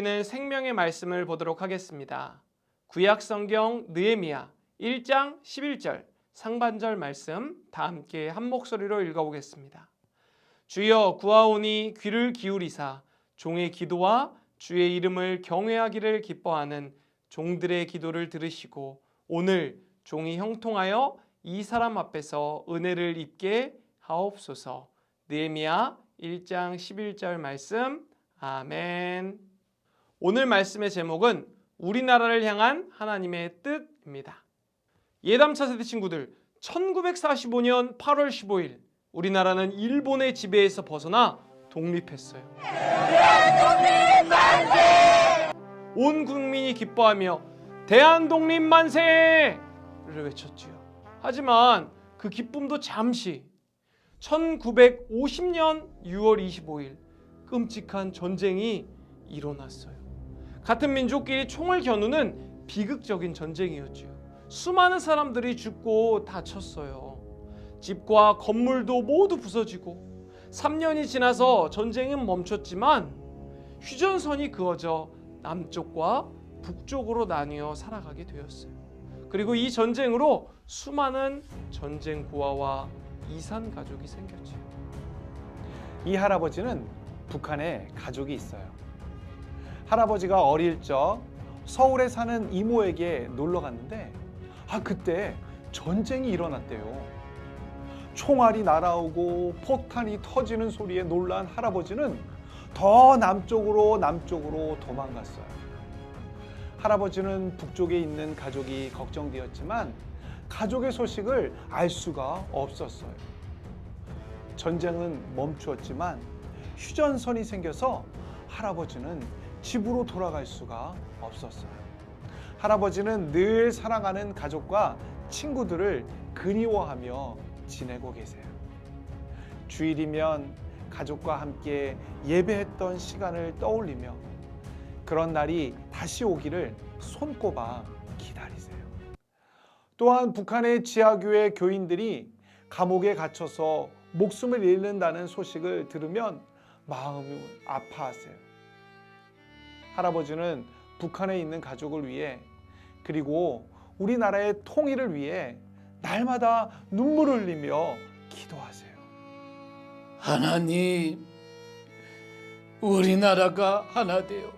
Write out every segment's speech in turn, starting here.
는 생명의 말씀을 보도록 하겠습니다. 구약 성경 느헤미야 1장 11절 상반절 말씀 다 함께 한 목소리로 읽어보겠습니다. 주여 구하오니 귀를 기울이사 종의 기도와 주의 이름을 경외하기를 기뻐하는 종들의 기도를 들으시고 오늘 종이 형통하여 이 사람 앞에서 은혜를 입게 하옵소서. 느헤미야 1장 11절 말씀. 아멘. 오늘 말씀의 제목은 우리나라를 향한 하나님의 뜻입니다. 예담 차세대 친구들, 1945년 8월 15일 우리나라는 일본의 지배에서 벗어나 독립했어요. 온 국민이 기뻐하며 대한독립 만세를 외쳤지요. 하지만 그 기쁨도 잠시 1950년 6월 25일 끔찍한 전쟁이 일어났어요. 같은 민족끼리 총을 겨누는 비극적인 전쟁이었지요. 수많은 사람들이 죽고 다쳤어요. 집과 건물도 모두 부서지고 3년이 지나서 전쟁은 멈췄지만 휴전선이 그어져 남쪽과 북쪽으로 나뉘어 살아가게 되었어요. 그리고 이 전쟁으로 수많은 전쟁 고아와 이산 가족이 생겼죠. 이 할아버지는 북한에 가족이 있어요. 할아버지가 어릴 적 서울에 사는 이모에게 놀러 갔는데 그때 전쟁이 일어났대요. 총알이 날아오고 폭탄이 터지는 소리에 놀란 할아버지는 더 남쪽으로 도망갔어요. 할아버지는 북쪽에 있는 가족이 걱정되었지만 가족의 소식을 알 수가 없었어요. 전쟁은 멈추었지만 휴전선이 생겨서 할아버지는 집으로 돌아갈 수가 없었어요. 할아버지는 늘 사랑하는 가족과 친구들을 그리워하며 지내고 계세요. 주일이면 가족과 함께 예배했던 시간을 떠올리며 그런 날이 다시 오기를 손꼽아 기다리세요. 또한 북한의 지하교회 교인들이 감옥에 갇혀서 목숨을 잃는다는 소식을 들으면 마음이 아파하세요. 할아버지는 북한에 있는 가족을 위해 그리고 우리나라의 통일을 위해 날마다 눈물을 흘리며 기도하세요. 하나님, 우리나라가 하나 되어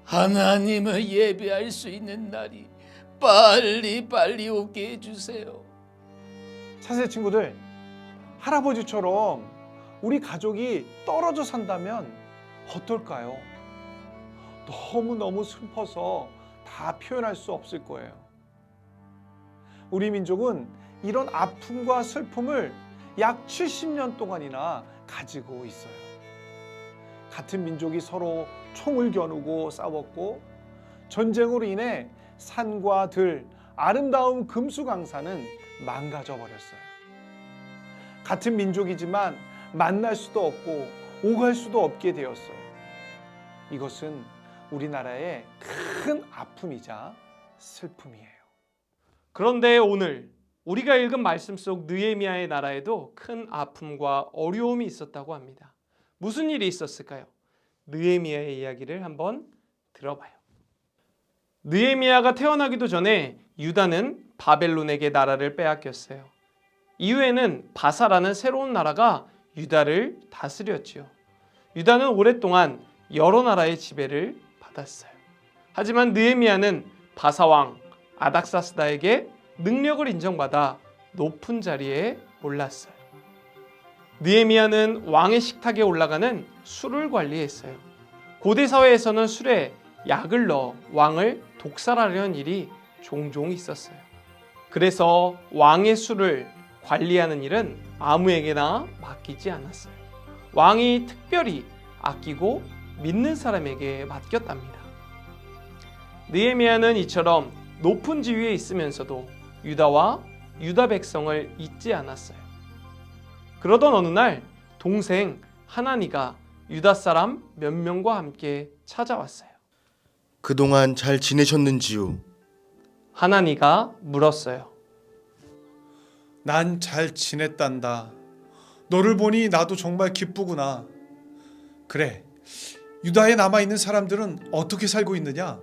하나님을 예배할 수 있는 날이 빨리 오게 해주세요. 차세 친구들, 할아버지처럼 우리 가족이 떨어져 산다면 어떨까요? 너무너무 슬퍼서 다 표현할 수 없을 거예요. 우리 민족은 이런 아픔과 슬픔을 약 70년 동안이나 가지고 있어요. 같은 민족이 서로 총을 겨누고 싸웠고 전쟁으로 인해 산과 들, 아름다운 금수강산은 망가져 버렸어요. 같은 민족이지만 만날 수도 없고 오갈 수도 없게 되었어요. 이것은 우리나라의 큰 아픔이자 슬픔이에요. 그런데 오늘 우리가 읽은 말씀 속 느헤미야의 나라에도 큰 아픔과 어려움이 있었다고 합니다. 무슨 일이 있었을까요? 느헤미야의 이야기를 한번 들어봐요. 느헤미야가 태어나기도 전에 유다는 바벨론에게 나라를 빼앗겼어요. 이후에는 바사라는 새로운 나라가 유다를 다스렸지요. 유다는 오랫동안 여러 나라의 지배를 받았어요. 하지만 느헤미야는 바사 왕 아닥사스다에게 능력을 인정받아 높은 자리에 올랐어요. 느헤미야는 왕의 식탁에 올라가는 술을 관리했어요. 고대 사회에서는 술에 약을 넣어 왕을 독살하려는 일이 종종 있었어요. 그래서 왕의 술을 관리하는 일은 아무에게나 맡기지 않았어요. 왕이 특별히 아끼고 믿는 사람에게 맡겼답니다. 느헤미야는 이처럼 높은 지위에 있으면서도 유다와 유다 백성을 잊지 않았어요. 그러던 어느 날 동생 하나니가 유다 사람 몇 명과 함께 찾아왔어요. 그동안 잘 지내셨는지요? 하나니가 물었어요. 난 잘 지냈단다. 너를 보니 나도 정말 기쁘구나. 그래, 유다에 남아있는 사람들은 어떻게 살고 있느냐?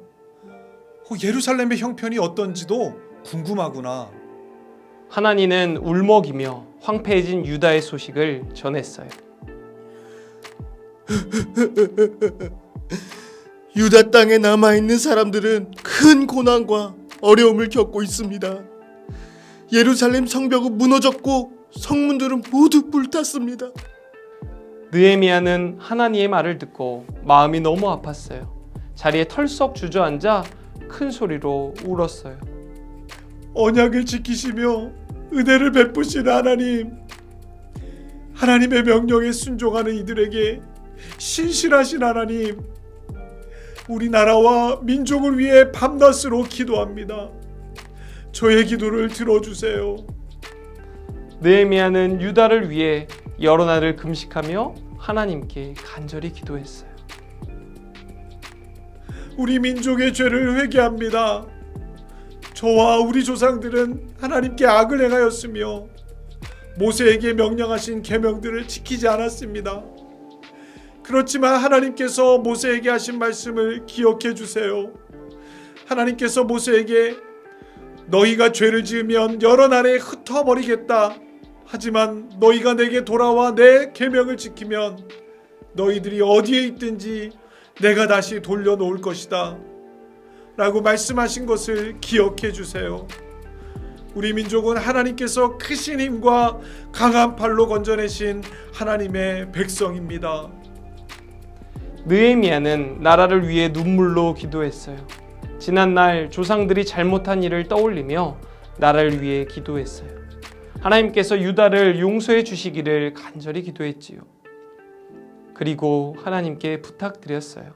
예루살렘의 형편이 어떤지도 궁금하구나. 하나니는 울먹이며 황폐해진 유다의 소식을 전했어요. 유다 땅에 남아있는 사람들은 큰 고난과 어려움을 겪고 있습니다. 예루살렘 성벽은 무너졌고 성문들은 모두 불탔습니다. 느헤미야는 하나님의 말을 듣고 마음이 너무 아팠어요. 자리에 털썩 주저앉아 큰 소리로 울었어요. 언약을 지키시며 은혜를 베푸신 하나님, 하나님의 명령에 순종하는 이들에게 신실하신 하나님, 우리나라와 민족을 위해 밤낮으로 기도합니다. 저의 기도를 들어주세요. 느헤미야는 유다를 위해 여러 날을 금식하며 하나님께 간절히 기도했어요. 우리 민족의 죄를 회개합니다. 저와 우리 조상들은 하나님께 악을 행하였으며 모세에게 명령하신 계명들을 지키지 않았습니다. 그렇지만 하나님께서 모세에게 하신 말씀을 기억해 주세요. 하나님께서 모세에게 너희가 죄를 지으면 여러 날에 흩어버리겠다. 하지만 너희가 내게 돌아와 내 계명을 지키면 너희들이 어디에 있든지 내가 다시 돌려놓을 것이다. 라고 말씀하신 것을 기억해 주세요. 우리 민족은 하나님께서 크신 힘과 강한 팔로 건져내신 하나님의 백성입니다. 느헤미야는 나라를 위해 눈물로 기도했어요. 지난날 조상들이 잘못한 일을 떠올리며 나라를 위해 기도했어요. 하나님께서 유다를 용서해 주시기를 간절히 기도했지요. 그리고 하나님께 부탁드렸어요.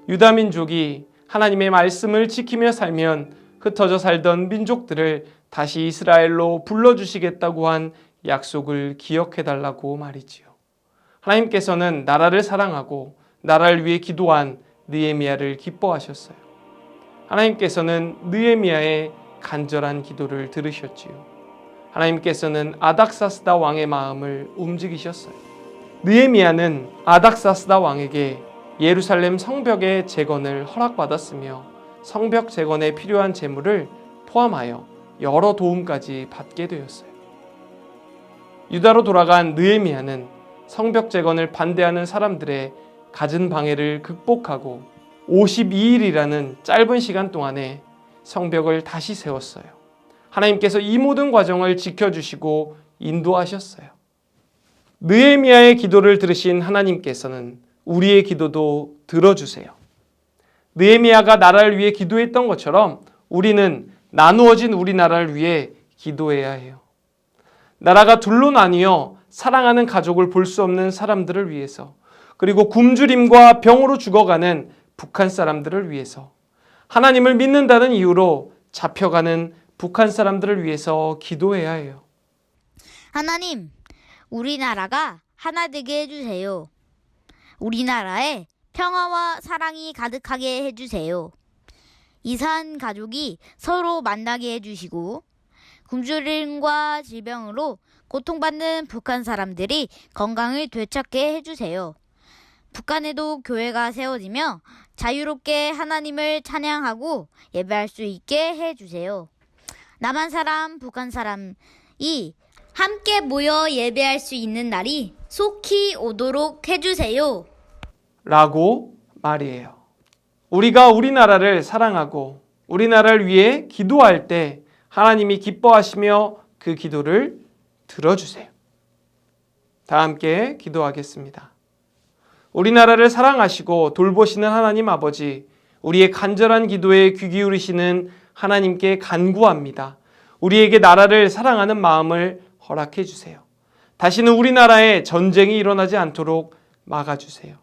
유다 민족이 하나님의 말씀을 지키며 살면 흩어져 살던 민족들을 다시 이스라엘로 불러주시겠다고 한 약속을 기억해달라고 말이지요. 하나님께서는 나라를 사랑하고 나라를 위해 기도한 느헤미야를 기뻐하셨어요. 하나님께서는 느헤미야의 간절한 기도를 들으셨지요. 하나님께서는 아닥사스다 왕의 마음을 움직이셨어요. 느헤미야는 아닥사스다 왕에게 예루살렘 성벽의 재건을 허락받았으며 성벽 재건에 필요한 재물을 포함하여 여러 도움까지 받게 되었어요. 유다로 돌아간 느헤미야는 성벽 재건을 반대하는 사람들의 갖은 방해를 극복하고 52일이라는 짧은 시간 동안에 성벽을 다시 세웠어요. 하나님께서 이 모든 과정을 지켜주시고 인도하셨어요. 느헤미야의 기도를 들으신 하나님께서는 우리의 기도도 들어주세요. 느헤미야가 나라를 위해 기도했던 것처럼 우리는 나누어진 우리나라를 위해 기도해야 해요. 나라가 둘로 나뉘어 사랑하는 가족을 볼 수 없는 사람들을 위해서, 그리고 굶주림과 병으로 죽어가는 북한 사람들을 위해서, 하나님을 믿는다는 이유로 잡혀가는 북한 사람들을 위해서 기도해야 해요. 하나님, 우리나라가 하나 되게 해주세요. 우리나라에 평화와 사랑이 가득하게 해주세요. 이산 가족이 서로 만나게 해주시고 굶주림과 질병으로 고통받는 북한 사람들이 건강을 되찾게 해주세요. 북한에도 교회가 세워지며 자유롭게 하나님을 찬양하고 예배할 수 있게 해주세요. 남한 사람, 북한 사람이 함께 모여 예배할 수 있는 날이 속히 오도록 해주세요. 라고 말이에요. 우리가 우리나라를 사랑하고 우리나라를 위해 기도할 때 하나님이 기뻐하시며 그 기도를 들어주세요. 다 함께 기도하겠습니다. 우리나라를 사랑하시고 돌보시는 하나님 아버지, 우리의 간절한 기도에 귀 기울이시는 하나님께 간구합니다. 우리에게 나라를 사랑하는 마음을 허락해 주세요. 다시는 우리나라에 전쟁이 일어나지 않도록 막아주세요.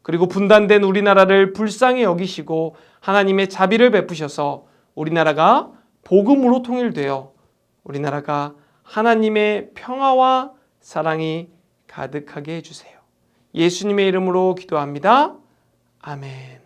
그리고 분단된 우리나라를 불쌍히 여기시고 하나님의 자비를 베푸셔서 우리나라가 복음으로 통일되어 우리나라가 하나님의 평화와 사랑이 가득하게 해주세요. 예수님의 이름으로 기도합니다. 아멘.